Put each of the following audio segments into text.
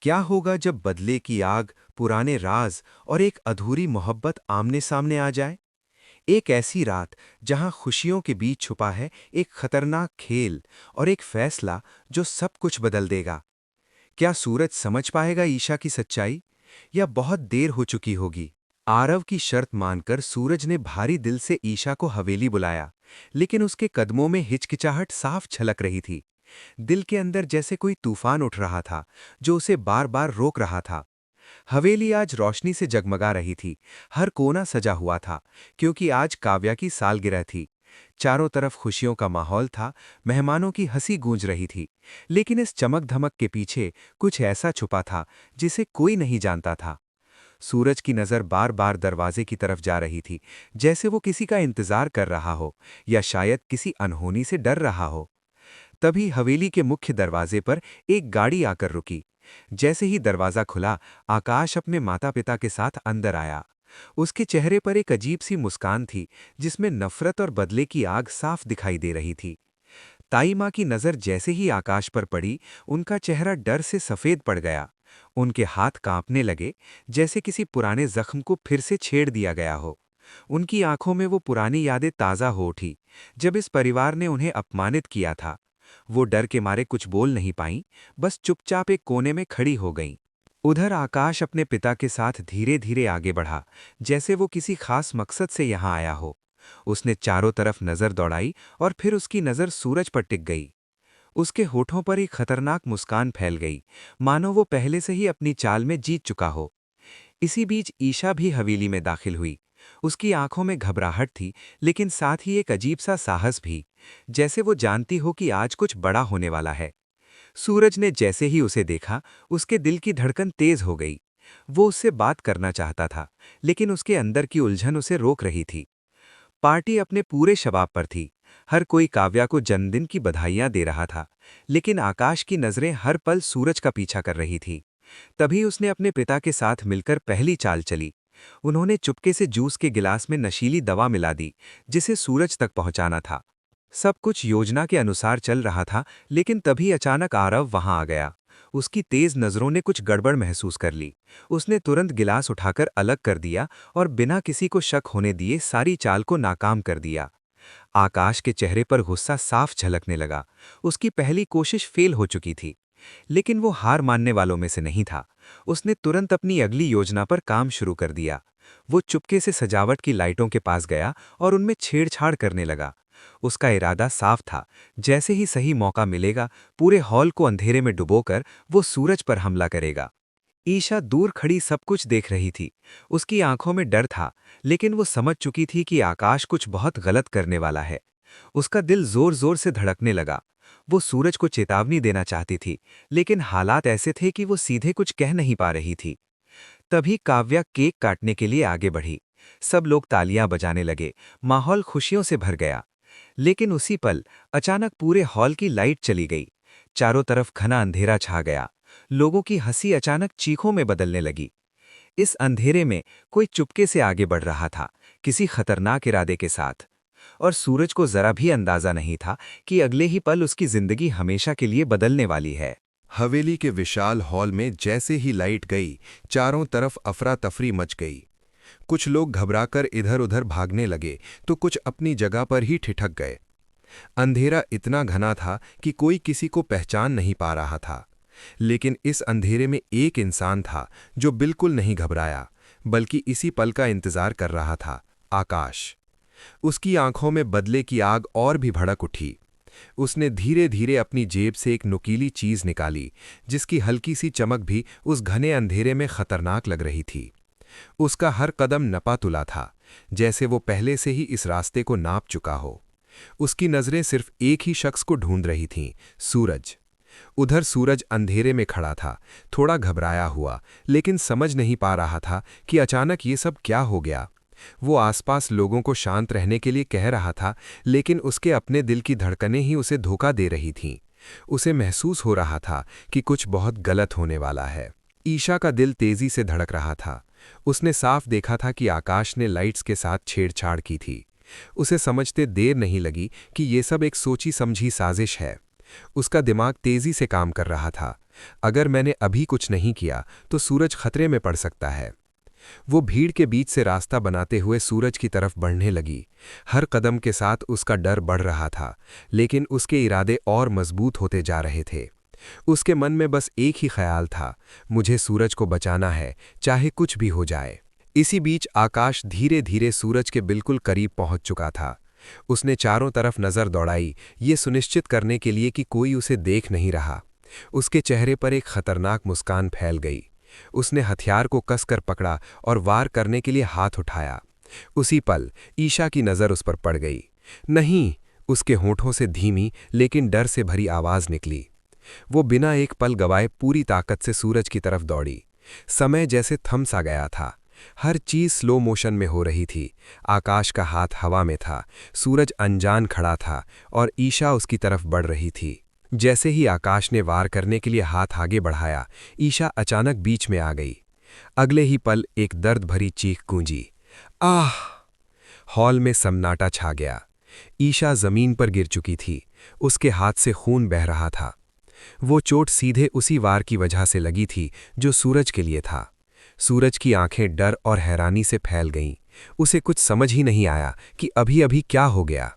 क्या होगा जब बदले की आग, पुराने राज और एक अधूरी मोहब्बत आमने सामने आ जाए? एक ऐसी रात जहां खुशियों के बीच छुपा है एक खतरनाक खेल और एक फैसला जो सब कुछ बदल देगा। क्या सूरज समझ पाएगा ईशा की सच्चाई, या बहुत देर हो चुकी होगी? आरव की शर्त मानकर सूरज ने भारी दिल से ईशा को हवेली बुलाया, लेकिन उसके कदमों में हिचकिचाहट साफ झलक रही थी। दिल के अंदर जैसे कोई तूफान उठ रहा था, जो उसे बार बार रोक रहा था। हवेली आज रोशनी से जगमगा रही थी। हर कोना सजा हुआ था, क्योंकि आज काव्या की सालगिरह थी। चारों तरफ खुशियों का माहौल था, मेहमानों की हंसी गूंज रही थी। लेकिन इस चमक धमक के पीछे कुछ ऐसा छुपा था जिसे कोई नहीं जानता था। सूरज की नज़र बार बार दरवाजे की तरफ जा रही थी, जैसे वो किसी का इंतजार कर रहा हो, या शायद किसी अनहोनी से डर रहा हो। तभी हवेली के मुख्य दरवाजे पर एक गाड़ी आकर रुकी। जैसे ही दरवाजा खुला, आकाश अपने माता-पिता के साथ अंदर आया। उसके चेहरे पर एक अजीब सी मुस्कान थी, जिसमें नफरत और बदले की आग साफ दिखाई दे रही थी। ताई माँ की नज़र जैसे ही आकाश पर पड़ी, उनका चेहरा डर से सफ़ेद पड़ गया। उनके हाथ कांपने लगे, जैसे किसी पुराने जख्म को फिर से छेड़ दिया गया हो। उनकी आंखों में वो पुरानी यादें ताज़ा हो उठी, जब इस परिवार ने उन्हें अपमानित किया था। वो डर के मारे कुछ बोल नहीं पाईं, बस चुपचाप एक कोने में खड़ी हो गईं। उधर आकाश अपने पिता के साथ धीरे धीरे आगे बढ़ा, जैसे वो किसी खास मकसद से यहाँ आया हो। उसने चारों तरफ नजर दौड़ाई और फिर उसकी नजर सूरज पर टिक गई। उसके होठों पर एक खतरनाक मुस्कान फैल गई, मानो वो पहले से ही अपनी चाल में जीत चुका हो। इसी बीच ईशा भी हवेली में दाखिल हुई। उसकी आंखों में घबराहट थी, लेकिन साथ ही एक अजीब सा साहस भी, जैसे वो जानती हो कि आज कुछ बड़ा होने वाला है। सूरज ने जैसे ही उसे देखा, उसके दिल की धड़कन तेज हो गई। वो उससे बात करना चाहता था, लेकिन उसके अंदर की उलझन उसे रोक रही थी। पार्टी अपने पूरे शबाब पर थी। हर कोई काव्या को जन्मदिन की बधाइयां दे रहा था, लेकिन आकाश की नजरें हर पल सूरज का पीछा कर रही थी। तभी उसने अपने पिता के साथ मिलकर पहली चाल चली। उन्होंने चुपके से जूस के गिलास में नशीली दवा मिला दी, जिसे सूरज तक पहुंचाना था। सब कुछ योजना के अनुसार चल रहा था, लेकिन तभी अचानक आरव वहां आ गया। उसकी तेज नजरों ने कुछ गड़बड़ महसूस कर ली। उसने तुरंत गिलास उठाकर अलग कर दिया और बिना किसी को शक होने दिए सारी चाल को नाकाम कर दिया। आकाश के चेहरे पर गुस्सा साफ झलकने लगा। उसकी पहली कोशिश फेल हो चुकी थी, लेकिन वो हार मानने वालों में से नहीं था। उसने तुरंत अपनी अगली योजना पर काम शुरू कर दिया। वो चुपके से सजावट की लाइटों के पास गया और उनमें छेड़छाड़ करने लगा। उसका इरादा साफ था, जैसे ही सही मौका मिलेगा, पूरे हॉल को अंधेरे में डुबोकर वो सूरज पर हमला करेगा। ईशा दूर खड़ी सब कुछ देख रही थी। उसकी आंखों में डर था, लेकिन वो समझ चुकी थी कि आकाश कुछ बहुत गलत करने वाला है। उसका दिल जोर जोर से धड़कने लगा। वो सूरज को चेतावनी देना चाहती थी, लेकिन हालात ऐसे थे कि वो सीधे कुछ कह नहीं पा रही थी। तभी काव्या केक काटने के लिए आगे बढ़ी। सब लोग तालियां बजाने लगे, माहौल खुशियों से भर गया। लेकिन उसी पल अचानक पूरे हॉल की लाइट चली गई। चारों तरफ घना अंधेरा छा गया। लोगों की हंसी अचानक चीखों में बदलने लगी। इस अंधेरे में कोई चुपके से आगे बढ़ रहा था, किसी खतरनाक इरादे के साथ। और सूरज को जरा भी अंदाजा नहीं था कि अगले ही पल उसकी जिंदगी हमेशा के लिए बदलने वाली है। हवेली के विशाल हॉल में जैसे ही लाइट गई, चारों तरफ अफरा तफरी मच गई। कुछ लोग घबराकर इधर-उधर भागने लगे, तो कुछ अपनी जगह पर ही ठिठक गए। अंधेरा इतना घना था कि कोई किसी को पहचान नहीं पा रहा था। लेकिन इस अंधेरे में एक इंसान था जो बिल्कुल नहीं घबराया, बल्कि इसी पल का इंतजार कर रहा था, आकाश। उसकी आंखों में बदले की आग और भी भड़क उठी। उसने धीरे धीरे अपनी जेब से एक नुकीली चीज निकाली, जिसकी हल्की सी चमक भी उस घने अंधेरे में खतरनाक लग रही थी। उसका हर कदम नपा तुला था, जैसे वो पहले से ही इस रास्ते को नाप चुका हो। उसकी नजरें सिर्फ एक ही शख्स को ढूंढ रही थीं, सूरज। उधर सूरज अंधेरे में खड़ा था, थोड़ा घबराया हुआ, लेकिन समझ नहीं पा रहा था कि अचानक ये सब क्या हो गया। वो आसपास लोगों को शांत रहने के लिए कह रहा था, लेकिन उसके अपने दिल की धड़कनें ही उसे धोखा दे रही थीं। उसे महसूस हो रहा था कि कुछ बहुत गलत होने वाला है। ईशा का दिल तेजी से धड़क रहा था। उसने साफ देखा था कि आकाश ने लाइट्स के साथ छेड़छाड़ की थी। उसे समझते देर नहीं लगी कि ये सब एक सोची समझी साजिश है। उसका दिमाग तेजी से काम कर रहा था। अगर मैंने अभी कुछ नहीं किया तो सूरज खतरे में पड़ सकता है। वो भीड़ के बीच से रास्ता बनाते हुए सूरज की तरफ बढ़ने लगी। हर कदम के साथ उसका डर बढ़ रहा था, लेकिन उसके इरादे और मजबूत होते जा रहे थे। उसके मन में बस एक ही ख्याल था, मुझे सूरज को बचाना है, चाहे कुछ भी हो जाए। इसी बीच आकाश धीरे धीरे सूरज के बिल्कुल करीब पहुंच चुका था। उसने चारों तरफ नजर दौड़ाई, ये सुनिश्चित करने के लिए कि कोई उसे देख नहीं रहा। उसके चेहरे पर एक खतरनाक मुस्कान फैल गई। उसने हथियार को कसकर पकड़ा और वार करने के लिए हाथ उठाया। उसी पल ईशा की नज़र उस पर पड़ गई। नहीं, उसके होठों से धीमी लेकिन डर से भरी आवाज़ निकली। वो बिना एक पल गवाए पूरी ताकत से सूरज की तरफ दौड़ी। समय जैसे थम सा गया था। हर चीज स्लो मोशन में हो रही थी। आकाश का हाथ हवा में था, सूरज अनजान खड़ा था और ईशा उसकी तरफ बढ़ रही थी। जैसे ही आकाश ने वार करने के लिए हाथ आगे बढ़ाया, ईशा अचानक बीच में आ गई। अगले ही पल एक दर्द भरी चीख गूंजी, आह! हॉल में सन्नाटा छा गया। ईशा जमीन पर गिर चुकी थी, उसके हाथ से खून बह रहा था। वो चोट सीधे उसी वार की वजह से लगी थी जो सूरज के लिए था। सूरज की आंखें डर और हैरानी से फैल गईं। उसे कुछ समझ ही नहीं आया कि अभी अभी क्या हो गया।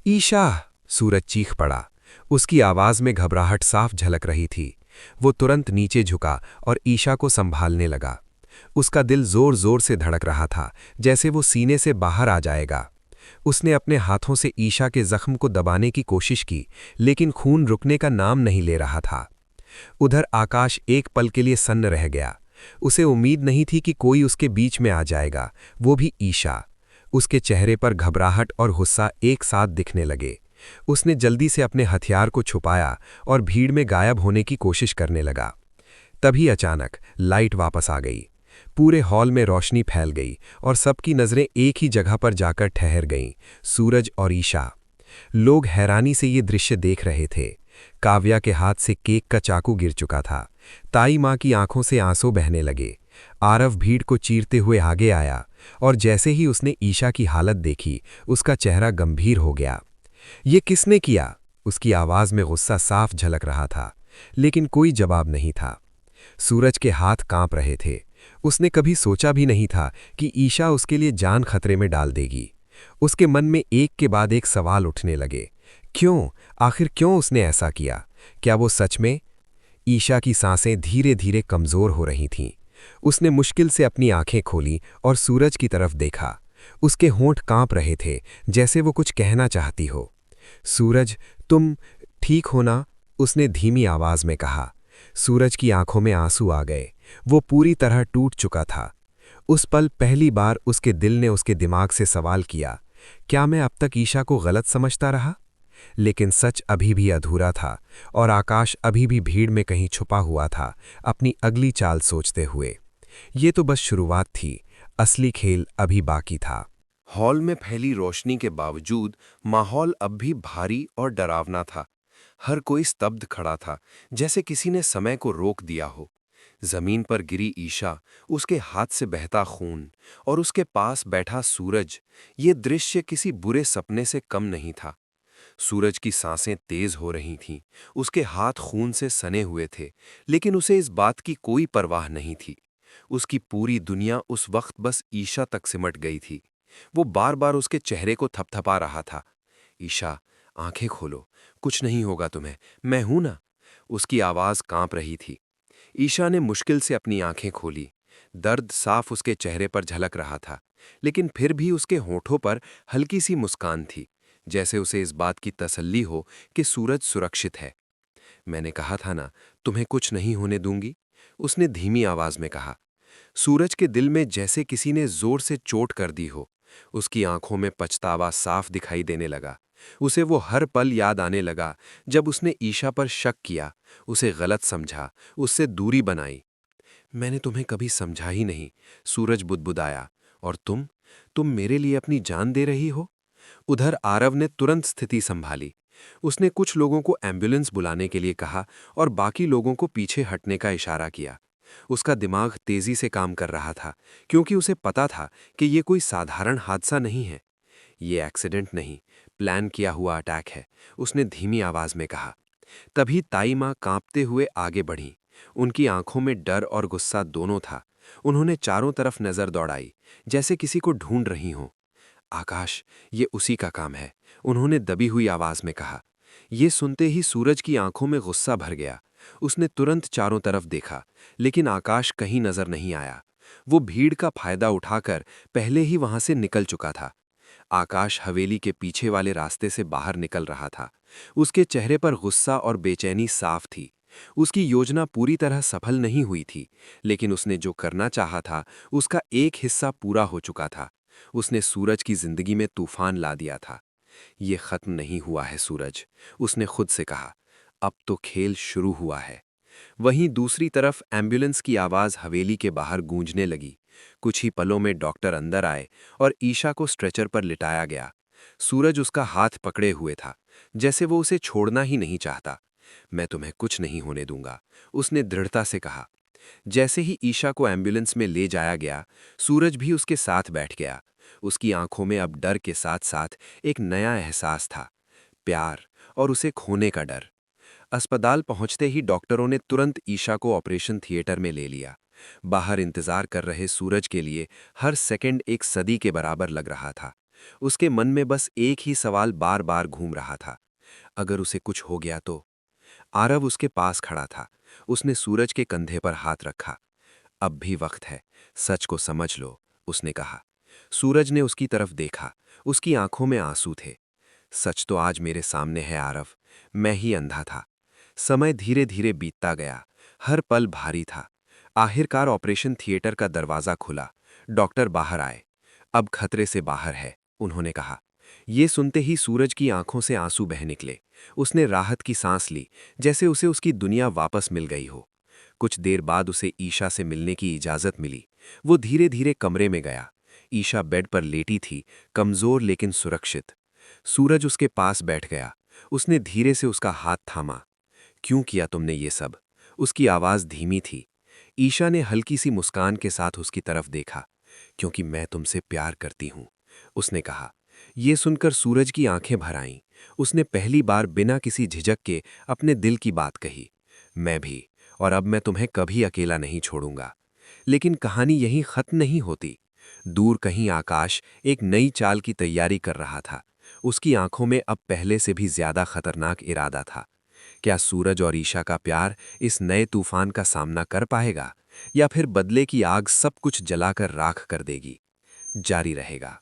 ईशा! सूरज चीख पड़ा। उसकी आवाज में घबराहट साफ झलक रही थी। वो तुरंत नीचे झुका और ईशा को संभालने लगा। उसका दिल जोर जोर से धड़क रहा था, जैसे वो सीने से बाहर आ जाएगा। उसने अपने हाथों से ईशा के जख्म को दबाने की कोशिश की, लेकिन खून रुकने का नाम नहीं ले रहा था। उधर आकाश एक पल के लिए सन्न रह गया। उसे उम्मीद नहीं थी कि कोई उसके बीच में आ जाएगा, वो भी ईशा। उसके चेहरे पर घबराहट और गुस्सा एक साथ दिखने लगे। उसने जल्दी से अपने हथियार को छुपाया और भीड़ में गायब होने की कोशिश करने लगा। तभी अचानक लाइट वापस आ गई। पूरे हॉल में रोशनी फैल गई और सबकी नज़रें एक ही जगह पर जाकर ठहर गईं, सूरज और ईशा। लोग हैरानी से ये दृश्य देख रहे थे। काव्या के हाथ से केक का चाकू गिर चुका था। ताई माँ की आंखों से आंसू बहने लगे। आरव भीड़ को चीरते हुए आगे आया और जैसे ही उसने ईशा की हालत देखी, उसका चेहरा गंभीर हो गया। ये किसने किया? उसकी आवाज में गुस्सा साफ झलक रहा था, लेकिन कोई जवाब नहीं था। सूरज के हाथ कांप रहे थे। उसने कभी सोचा भी नहीं था कि ईशा उसके लिए जान खतरे में डाल देगी। उसके मन में एक के बाद एक सवाल उठने लगे। क्यों? आखिर क्यों उसने ऐसा किया? क्या वो सच में? ईशा की सांसें धीरे धीरे कमजोर हो रही थीं। उसने मुश्किल से अपनी आंखें खोली और सूरज की तरफ देखा। उसके होंठ कांप रहे थे, जैसे वो कुछ कहना चाहती हो। सूरज, तुम ठीक हो ना? उसने धीमी आवाज में कहा। सूरज की आंखों में आंसू आ गए। वो पूरी तरह टूट चुका था। उस पल पहली बार उसके दिल ने उसके दिमाग से सवाल किया, क्या मैं अब तक ईशा को गलत समझता रहा? लेकिन सच अभी भी अधूरा था और आकाश अभी भी भीड़ में कहीं छुपा हुआ था, अपनी अगली चाल सोचते हुए। ये तो बस शुरुआत थी, असली खेल अभी बाकी था। हॉल में फैली रोशनी के बावजूद माहौल अब भी भारी और डरावना था। हर कोई स्तब्ध खड़ा था, जैसे किसी ने समय को रोक दिया हो। जमीन पर गिरी ईशा, उसके हाथ से बहता खून और उसके पास बैठा सूरज, ये दृश्य किसी बुरे सपने से कम नहीं था। सूरज की सांसें तेज हो रही थीं, उसके हाथ खून से सने हुए थे, लेकिन उसे इस बात की कोई परवाह नहीं थी। उसकी पूरी दुनिया उस वक्त बस ईशा तक सिमट गई थी। वो बार बार उसके चेहरे को थपथपा रहा था। ईशा, आंखें खोलो, कुछ नहीं होगा तुम्हें, मैं हूं ना। उसकी आवाज कांप रही थी। ईशा ने मुश्किल से अपनी आंखें खोली। दर्द साफ उसके चेहरे पर झलक रहा था, लेकिन फिर भी उसके होठों पर हल्की सी मुस्कान थी, जैसे उसे इस बात की तसल्ली हो कि सूरज सुरक्षित है। मैंने कहा था ना, तुम्हें कुछ नहीं होने दूंगी, उसने धीमी आवाज में कहा। सूरज के दिल में जैसे किसी ने जोर से चोट कर दी हो। उसकी आंखों में पछतावा साफ दिखाई देने लगा। उसे वो हर पल याद आने लगा जब उसने ईशा पर शक किया, उसे गलत समझा, उससे दूरी बनाई। मैंने तुम्हें कभी समझा ही नहीं, सूरज बुदबुदाया। और तुम मेरे लिए अपनी जान दे रही हो? उधर आरव ने तुरंत स्थिति संभाली। उसने कुछ लोगों को एम्बुलेंस बुलाने के लिए कहा और बाकी लोगों को पीछे हटने का इशारा किया। उसका दिमाग तेजी से काम कर रहा था, क्योंकि उसे पता था कि ये कोई साधारण हादसा नहीं है। ये एक्सीडेंट नहीं, प्लान किया हुआ अटैक है, उसने धीमी आवाज में कहा। तभी ताई माँ कांपते हुए आगे बढ़ीं। उनकी आंखों में डर और गुस्सा दोनों था। उन्होंने चारों तरफ नजर दौड़ाई, जैसे किसी को ढूंढ रही हों। आकाश, ये उसी का काम है, उन्होंने दबी हुई आवाज में कहा। ये सुनते ही सूरज की आंखों में गुस्सा भर गया। उसने तुरंत चारों तरफ देखा, लेकिन आकाश कहीं नजर नहीं आया। वो भीड़ का फायदा उठाकर पहले ही वहां से निकल चुका था। आकाश हवेली के पीछे वाले रास्ते से बाहर निकल रहा था। उसके चेहरे पर गुस्सा और बेचैनी साफ थी। उसकी योजना पूरी तरह सफल नहीं हुई थी, लेकिन उसने जो करना चाहा था उसका एक हिस्सा पूरा हो चुका था। उसने सूरज की जिंदगी में तूफान ला दिया था। ये खत्म नहीं हुआ है सूरज, उसने खुद से कहा। अब तो खेल शुरू हुआ है। वहीं दूसरी तरफ एम्बुलेंस की आवाज हवेली के बाहर गूंजने लगी। कुछ ही पलों में डॉक्टर अंदर आए और ईशा को स्ट्रेचर पर लिटाया गया। सूरज उसका हाथ पकड़े हुए था, जैसे वो उसे छोड़ना ही नहीं चाहता। मैं तुम्हें कुछ नहीं होने दूंगा, उसने दृढ़ता से कहा। जैसे ही ईशा को एम्बुलेंस में ले जाया गया, सूरज भी उसके साथ बैठ गया। उसकी आंखों में अब डर के साथ साथ एक नया एहसास था, प्यार और उसे खोने का डर। अस्पताल पहुंचते ही डॉक्टरों ने तुरंत ईशा को ऑपरेशन थिएटर में ले लिया। बाहर इंतजार कर रहे सूरज के लिए हर सेकंड एक सदी के बराबर लग रहा था। उसके मन में बस एक ही सवाल बार बार घूम रहा था, अगर उसे कुछ हो गया तो। आरव उसके पास खड़ा था। उसने सूरज के कंधे पर हाथ रखा। अब भी वक्त है, सच को समझ लो, उसने कहा। सूरज ने उसकी तरफ देखा। उसकी आंखों में आंसू थे। सच तो आज मेरे सामने है आरव, मैं ही अंधा था। समय धीरे धीरे बीतता गया। हर पल भारी था। आखिरकार ऑपरेशन थिएटर का दरवाजा खुला। डॉक्टर बाहर आए। अब खतरे से बाहर है, उन्होंने कहा। ये सुनते ही सूरज की आंखों से आंसू बह निकले। उसने राहत की सांस ली, जैसे उसे उसकी दुनिया वापस मिल गई हो। कुछ देर बाद उसे ईशा से मिलने की इजाजत मिली। वो धीरे धीरे कमरे में गया। ईशा बेड पर लेटी थी, कमजोर लेकिन सुरक्षित। सूरज उसके पास बैठ गया। उसने धीरे से उसका हाथ थामा। क्यों किया तुमने ये सब? उसकी आवाज धीमी थी। ईशा ने हल्की सी मुस्कान के साथ उसकी तरफ देखा। क्योंकि मैं तुमसे प्यार करती हूं, उसने कहा। ये सुनकर सूरज की आंखें भर आईं। उसने पहली बार बिना किसी झिझक के अपने दिल की बात कही। मैं भी, और अब मैं तुम्हें कभी अकेला नहीं छोड़ूंगा। लेकिन कहानी यहीं खत्म नहीं होती। दूर कहीं आकाश एक नई चाल की तैयारी कर रहा था। उसकी आंखों में अब पहले से भी ज्यादा खतरनाक इरादा था। क्या सूरज और ईशा का प्यार इस नए तूफान का सामना कर पाएगा, या फिर बदले की आग सब कुछ जलाकर राख कर देगी? जारी रहेगा।